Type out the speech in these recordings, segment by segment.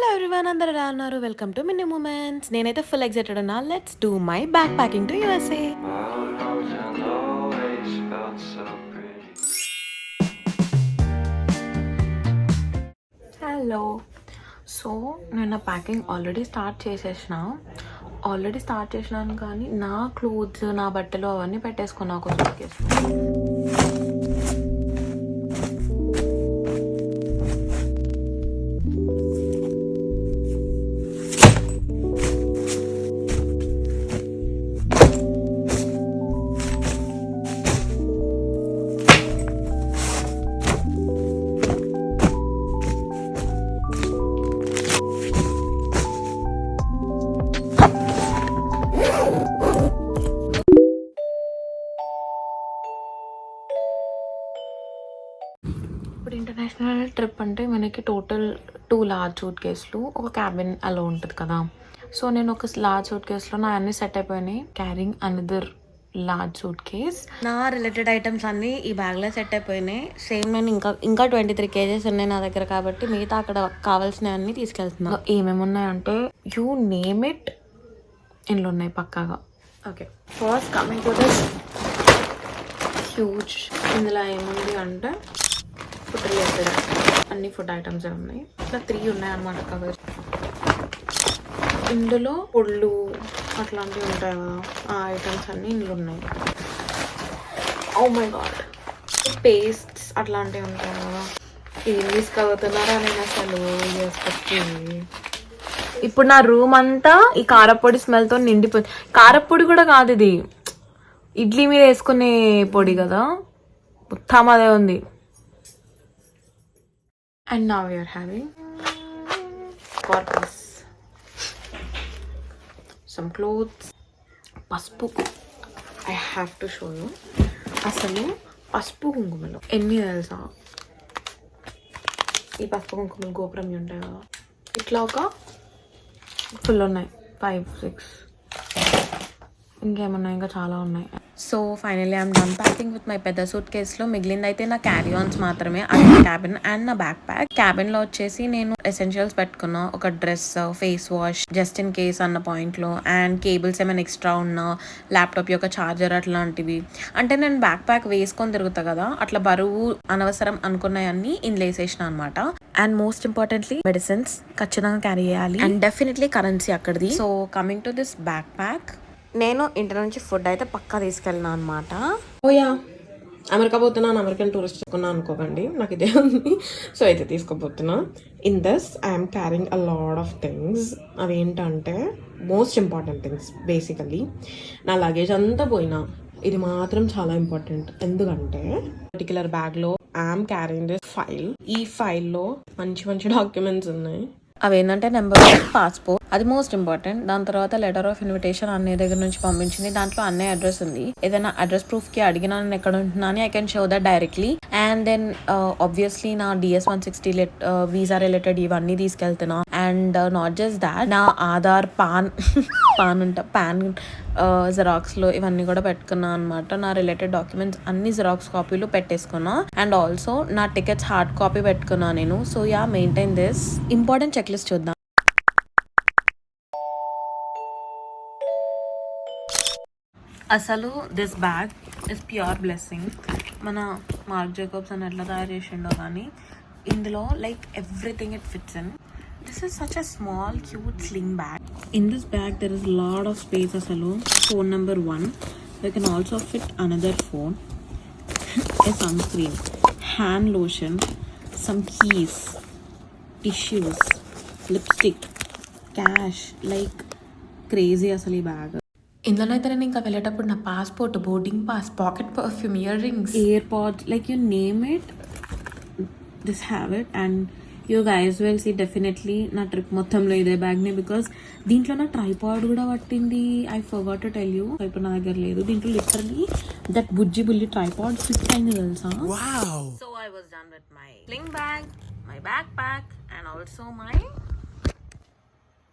Hello everyone, అందరూ ఎలా ఉన్నారు? Welcome to mini moments. నేనైతే ఫుల్ ఎక్సైటెడ్ ఉన్నా. Let's do my back packing to USA. Hello. So నేను నా ప్యాకింగ్ ఆల్రెడీ స్టార్ట్ చేసినాను కానీ నా క్లోత్స్, నా బట్టలు అవన్నీ పెట్టేసుకున్నా ఒక సూట్ కేసులో. ఇప్పుడు ఇంటర్నేషనల్ ట్రిప్ అంటే మనకి టోటల్ 2 లార్జ్ సూట్ కేసులు, ఒక క్యాబిన్ అలా ఉంటుంది కదా. సో నేను ఒక లార్జ్ సూట్ కేసులో నా అన్నీ సెట్ అయిపోయినాయి. Carrying another large suit case. నా రిలేటెడ్ ఐటమ్స్ అన్నీ ఈ బ్యాగ్లో సెట్ అయిపోయినాయి. సేమ్ నేను ఇంకా 23 kgs ఉన్నాయి నా దగ్గర, కాబట్టి మిగతా అక్కడ కావాల్సినవన్నీ తీసుకెళ్తున్నాను. ఏమేమి ఉన్నాయంటే యూ నేమ్ ఇట్, ఇంట్లో ఉన్నాయి పక్కాగా. Okay, first coming to this huge. ఇందులో ఏముంది అంటే ఫుడ్ రిలేటెడ్ అన్ని ఫుడ్ ఐటమ్స్ ఉన్నాయి. ఇట్లా 3 ఉన్నాయి అన్నమాట కవర్. ఇందులో పొళ్ళు అట్లాంటివి ఉంటాయి కదా, ఆ ఐటమ్స్ అన్నీ ఇందులో ఉన్నాయి. ఓ మై గాడ్, పేస్ట్స్ అట్లాంటివి ఉంటాయి కదా. ఏం తీసుకెళ్తున్నారా నేను అసలు. ఇప్పుడు నా రూమ్ అంతా ఈ కారపొడి స్మెల్తో నిండిపోయింది. కారపొడి కూడా కాదు ఇది, ఇడ్లీ మీద వేసుకునే పొడి కదా, మొత్తం అదే ఉంది. And now we are having corpus, some clothes, పసుపు. I have to show you. అసలు పసుపు కుంకుమలు ఎన్ని తెలుసా? ఈ పసుపు కుంకుమలు గోపురం ఉంటాయి కదా, ఇట్లా ఒక ఫుల్ ఉన్నాయి, 5, 6. ఇంకేమన్నాయి, ఇంకా చాలా ఉన్నాయి. So finally I'm done packing with my పెద్ద సూట్ కేసులో. మిగిలింది అయితే నా క్యారీ ఆన్స్ మాత్రమే, అది క్యాబిన్ అండ్ నా బ్యాక్ ప్యాక్. క్యాబిన్లో వచ్చేసి నేను ఎసెన్షియల్స్ పెట్టుకున్నా, ఒక dress, face wash just in case అన్న పాయింట్లో, అండ్ కేబుల్స్ ఏమైనా ఎక్స్ట్రా ఉన్నా, ల్యాప్టాప్ యొక్క ఛార్జర్ అట్లాంటివి. అంటే నేను బ్యాక్ ప్యాక్ వేసుకొని తిరుగుతా కదా, అట్లా బరువు అనవసరం అనుకున్నాయన్నీ ఇందులో వేసేసిన అనమాట. అండ్ మోస్ట్ ఇంపార్టెంట్లీ మెడిసిన్స్ ఖచ్చితంగా క్యారీ చేయాలి, అండ్ డెఫినెట్లీ కరెన్సీ అక్కడిది. So coming to this backpack, నేను ఇంటి నుంచి ఫుడ్ అయితే పక్కా తీసుకెళ్ళినా అనమాట. ఓయా, అమెరికా పోతున్నాను, అమెరికన్ టూరిస్ట్ చెప్పుకున్నా అనుకోకండి, నాకు ఇదే ఉంది. సో అయితే తీసుకోబోతున్నా. In this I'm carrying a lot of things. అవి ఏంటంటే మోస్ట్ ఇంపార్టెంట్ థింగ్స్. బేసికలీ నా లగేజ్ అంతా పోయినా, ఇది మాత్రం చాలా ఇంపార్టెంట్. ఎందుకంటే పర్టికులర్ బ్యాగ్లో ఐఎమ్ క్యారింగ్ దిస్ ఫైల్. ఈ ఫైల్లో మంచి మంచి డాక్యుమెంట్స్ ఉన్నాయి. అవి ఏంటంటే నెంబర్ 1 పాస్పోర్ట్, అది మోస్ట్ ఇంపార్టెంట్. దాని తర్వాత లెటర్ ఆఫ్ ఇన్విటేషన్ అన్నయ్య దగ్గర నుంచి పంపించింది, దాంట్లో అన్నయ్య అడ్రస్ ఉంది. ఏదైనా అడ్రస్ ప్రూఫ్ కి అడిగినా నేను ఎక్కడ ఉంటున్నాను, I can show that directly. And then obviously నా DS-160 వీసా రిలేటెడ్ ఇవన్నీ తీసుకెళ్తున్నా. అండ్ నాట్ జస్ట్ దాట్, నా ఆధార్, పాన్ జిరాక్స్ లో ఇవన్నీ కూడా పెట్టుకున్నా అనమాట. నా రిలేటెడ్ డాక్యుమెంట్స్ అన్ని జిరాక్స్ కాపీలు పెట్టేసుకున్నా. అండ్ ఆల్సో నా టికెట్స్ హార్డ్ కాపీ పెట్టుకున్నా నేను. So yeah, maintain this. Important check list చూద్దాం. అసలు this bag is pure blessing. మన మార్క్ జేకబ్స్ అని ఎట్లా తయారు చేసిండో కానీ ఇందులో like everything it fits in. This is such a small, cute sling bag. In this bag, there is a lot of space. Asalu, phone number 1. You can also fit another phone, a sunscreen, hand lotion, some keys, tissues, lipstick, cash. Like crazy asali bag. ఇందులో అయితే నేను ఇంకా వెళ్ళేటప్పుడు నా passport, boarding pass, pocket perfume, earrings, ear pods, like you name it, this have it. And you guys will see definitely నా trip మొత్తంలో ఇదే బ్యాగ్ని, బికాస్ దీంట్లో నా ట్రైపాడ్ కూడా పట్టింది. I forgot to tell you, ఇప్పుడు నా దగ్గర లేదు. దీంట్లో లిటరలీ దట్ బుజ్జి బుల్లి ట్రైపాడ్ ఫిట్ అయింది తెలుసా. So I was done with my sling bag, my back pack, and also my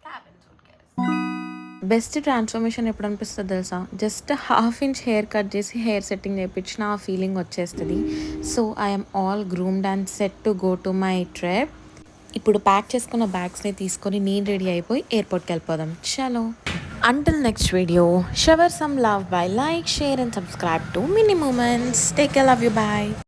cabin suit case. Best transformation ఎప్పుడు అనిపిస్తుంది తెలుసా? జస్ట్ ½ ఇంచ్ హెయిర్ కట్ చేసి హెయిర్ సెట్టింగ్ చేయించిన ఆ ఫీలింగ్ వచ్చేస్తుంది. So I'm all groomed and set to go to my trip. ఇప్పుడు pack చేసుకున్న బ్యాగ్స్ని తీసుకొని నేను రెడీ అయిపోయి ఎయిర్పోర్ట్కి వెళ్ళిపోదాం. చలో, until next video, shower some love by like, share and subscribe to Mini Moments. Take care, love you, bye.